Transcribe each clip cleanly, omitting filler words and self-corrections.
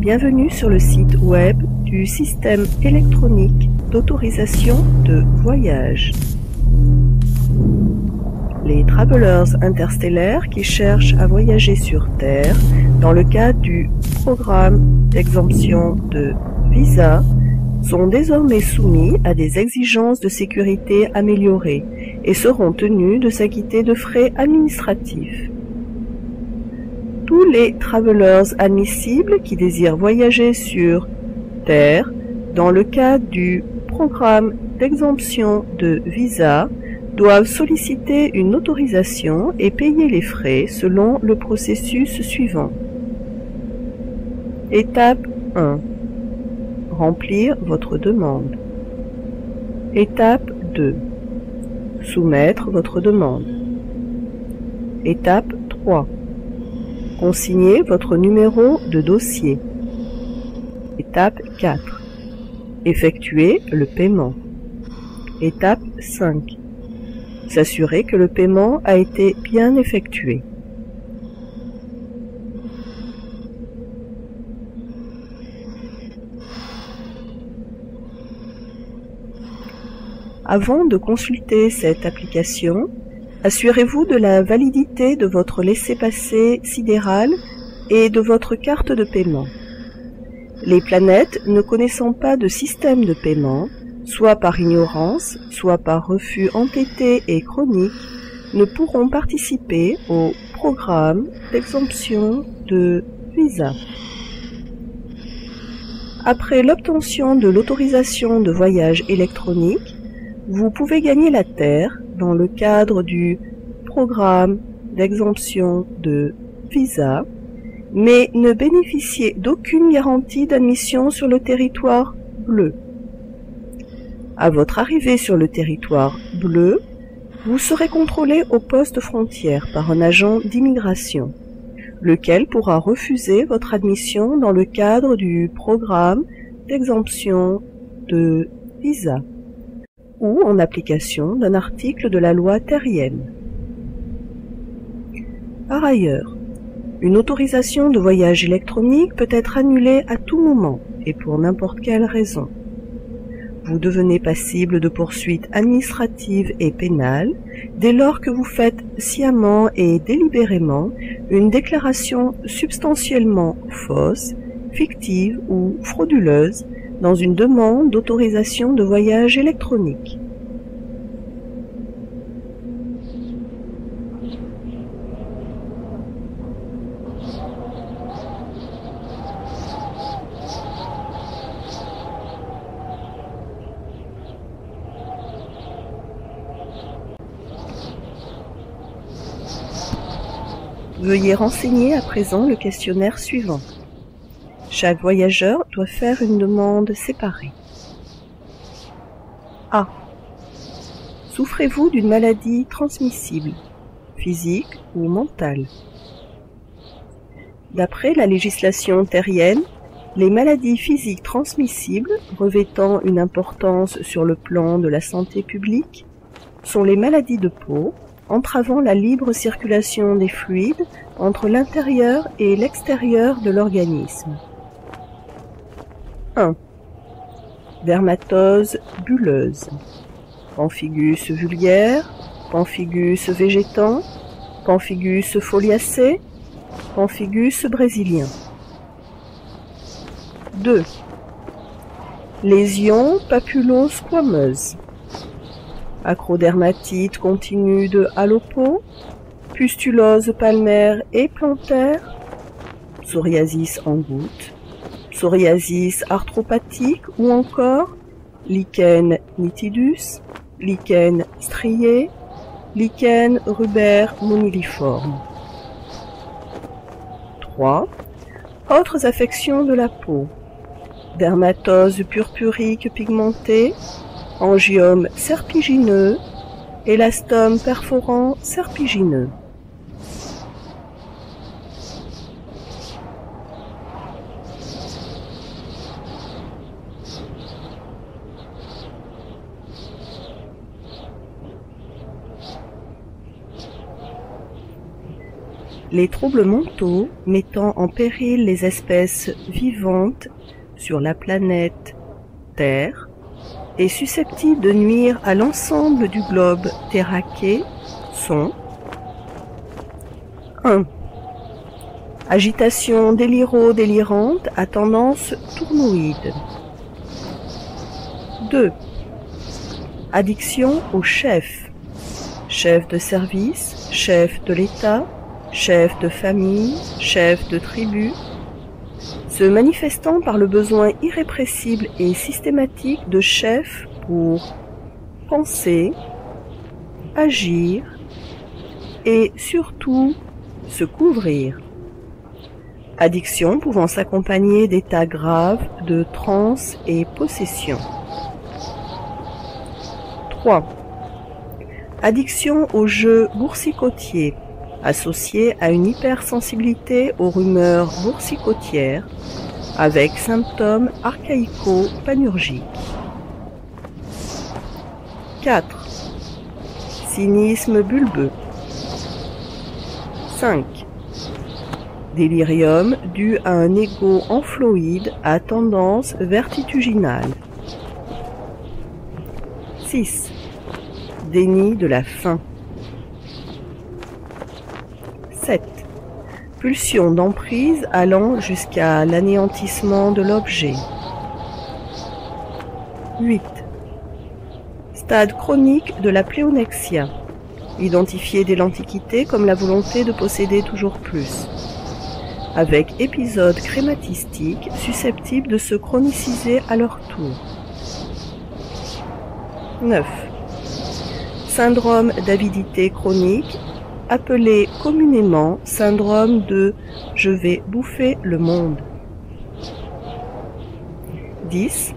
Bienvenue sur le site web du système électronique d'autorisation de voyage. Les travelers interstellaires qui cherchent à voyager sur Terre dans le cadre du programme d'exemption de visa sont désormais soumis à des exigences de sécurité améliorées et seront tenus de s'acquitter de frais administratifs. Tous les travelers admissibles qui désirent voyager sur Terre dans le cadre du programme d'exemption de visa doivent solliciter une autorisation et payer les frais selon le processus suivant. Étape 1. Remplir votre demande. Étape 2. Soumettre votre demande. Étape 3. Consigner votre numéro de dossier. Étape 4. Effectuer le paiement. Étape 5. S'assurer que le paiement a été bien effectué. Avant de consulter cette application, assurez-vous de la validité de votre laissez-passer sidéral et de votre carte de paiement. Les planètes ne connaissant pas de système de paiement, soit par ignorance, soit par refus entêté et chronique, ne pourront participer au programme d'exemption de visa. Après l'obtention de l'autorisation de voyage électronique, vous pouvez gagner la Terre dans le cadre du programme d'exemption de visa, mais ne bénéficiez d'aucune garantie d'admission sur le territoire bleu. À votre arrivée sur le territoire bleu, vous serez contrôlé au poste frontière par un agent d'immigration, lequel pourra refuser votre admission dans le cadre du programme d'exemption de visa ou en application d'un article de la loi terrienne. Par ailleurs, une autorisation de voyage électronique peut être annulée à tout moment et pour n'importe quelle raison. Vous devenez passible de poursuites administratives et pénales dès lors que vous faites sciemment et délibérément une déclaration substantiellement fausse, fictive ou frauduleuse dans une demande d'autorisation de voyage électronique. Veuillez renseigner à présent le questionnaire suivant. Chaque voyageur doit faire une demande séparée. A. Souffrez-vous d'une maladie transmissible, physique ou mentale? D'après la législation terrienne, les maladies physiques transmissibles revêtant une importance sur le plan de la santé publique sont les maladies de peau, entravant la libre circulation des fluides entre l'intérieur et l'extérieur de l'organisme. 1. Dermatose bulleuse, pemphigus vulgaire, pemphigus végétant, pemphigus foliacé, pemphigus brésilien. 2. Lésion papulo-squameuse, acrodermatite continue de halopo, pustulose palmaire et plantaire, psoriasis en gouttes, psoriasis arthropathique ou encore lichen nitidus, lichen strié, lichen rubère moniliforme. 3. Autres affections de la peau, dermatose purpurique pigmentée, angiome serpigineux, élastome perforant serpigineux. Les troubles mentaux mettant en péril les espèces vivantes sur la planète Terre et susceptibles de nuire à l'ensemble du globe terraqué sont 1. Agitation déliro-délirante à tendance tournoïde. 2. Addiction au chef. Chef de service, chef de l'État, chef de famille, chef de tribu, se manifestant par le besoin irrépressible et systématique de chef pour penser, agir et surtout se couvrir. Addiction pouvant s'accompagner d'états graves de transe et possession. 3. Addiction aux jeux boursicotiers, associée à une hypersensibilité aux rumeurs boursicotières, avec symptômes archaïco-panurgiques. 4. Cynisme bulbeux. 5. Délirium dû à un ego enfloïde à tendance vertiginale. 6. Déni de la faim. 7. Pulsion d'emprise allant jusqu'à l'anéantissement de l'objet. 8. Stade chronique de la pléonexia, identifié dès l'Antiquité comme la volonté de posséder toujours plus, avec épisodes crématistiques susceptibles de se chroniciser à leur tour. 9. Syndrome d'avidité chronique, appelé communément syndrome de « je vais bouffer le monde ». 10.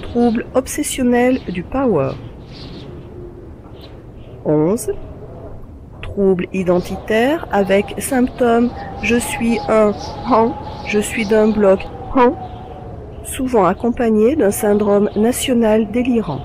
Trouble obsessionnel du power. 11. Trouble identitaire avec symptômes « je suis un han »,« je suis d'un bloc han », souvent accompagné d'un syndrome national délirant.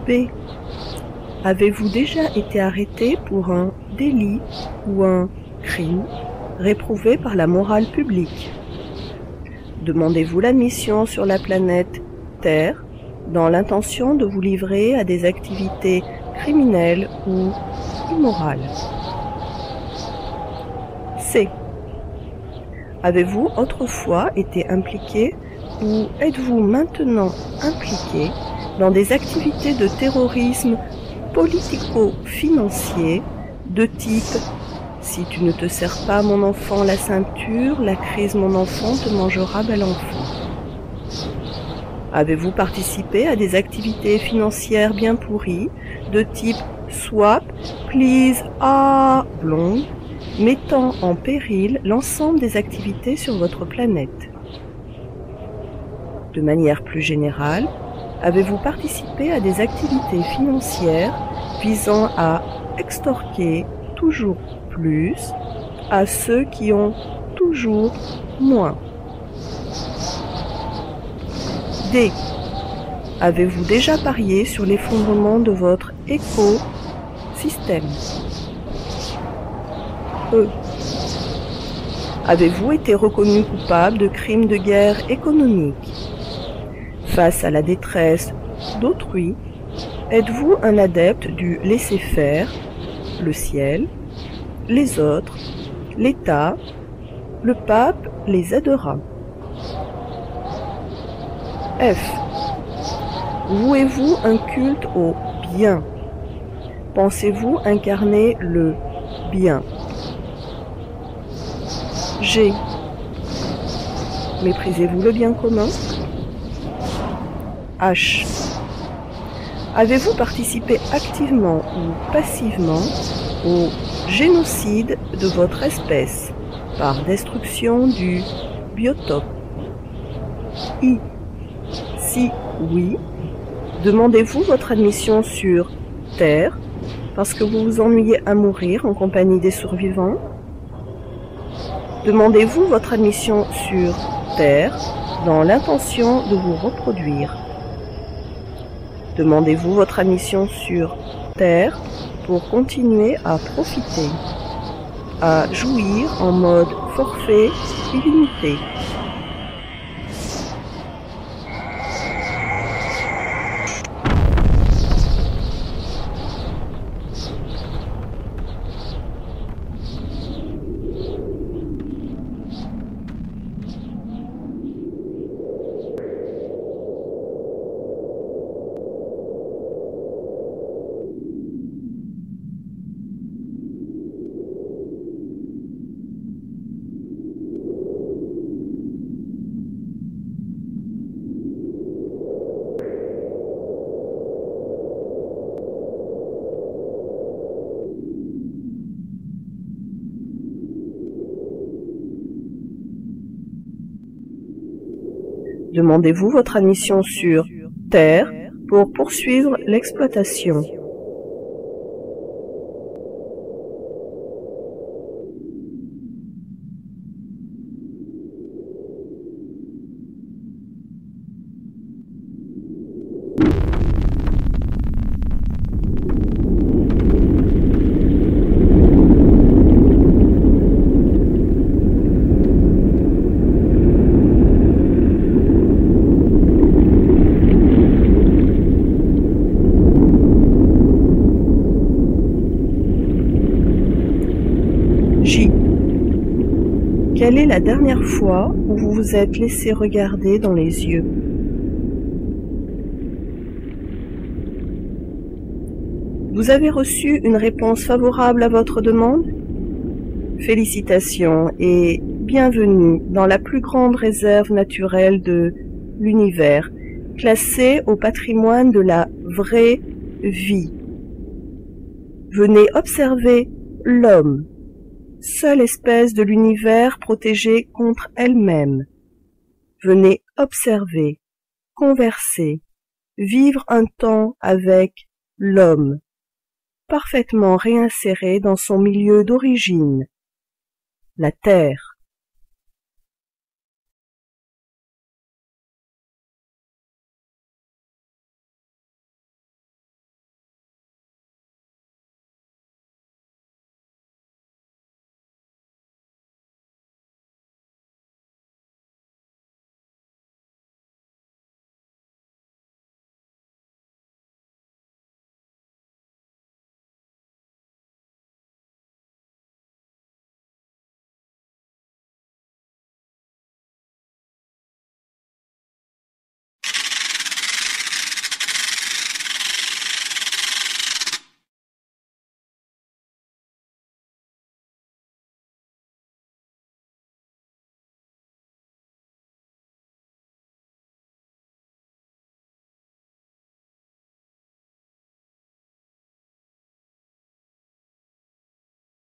B. Avez-vous déjà été arrêté pour un délit ou un crime réprouvé par la morale publique? Demandez-vous l'admission sur la planète Terre dans l'intention de vous livrer à des activités criminelles ou immorales? C. Avez-vous autrefois été impliqué ou êtes-vous maintenant impliqué dans des activités de terrorisme politico-financier de type « si tu ne te serres pas mon enfant la ceinture, la crise mon enfant te mangera bel enfant ». Avez-vous participé à des activités financières bien pourries de type « swap, please, ah, blonde », mettant en péril l'ensemble des activités sur votre planète? De manière plus générale, avez-vous participé à des activités financières visant à extorquer toujours plus à ceux qui ont toujours moins? D. Avez-vous déjà parié sur l'effondrement de votre écosystème? E. Avez-vous été reconnu coupable de crimes de guerre économique? Face à la détresse d'autrui, êtes-vous un adepte du laisser-faire, le ciel, les autres, l'État, le pape les aidera? F. Vouez-vous un culte au bien? Pensez-vous incarner le bien? G. Méprisez-vous le bien commun? H. Avez-vous participé activement ou passivement au génocide de votre espèce par destruction du biotope? I. Si oui, demandez-vous votre admission sur Terre parce que vous vous ennuyez à mourir en compagnie des survivants? Demandez-vous votre admission sur Terre dans l'intention de vous reproduire? Demandez-vous votre admission sur Terre pour continuer à profiter, à jouir en mode forfait illimité? Demandez-vous votre admission sur Terre pour poursuivre l'exploitation. J. Quelle est la dernière fois où vous vous êtes laissé regarder dans les yeux? Vous avez reçu une réponse favorable à votre demande? Félicitations et bienvenue dans la plus grande réserve naturelle de l'univers, classée au patrimoine de la vraie vie. Venez observer l'homme, seule espèce de l'univers protégée contre elle-même. Venez observer, converser, vivre un temps avec l'homme, parfaitement réinséré dans son milieu d'origine, la Terre.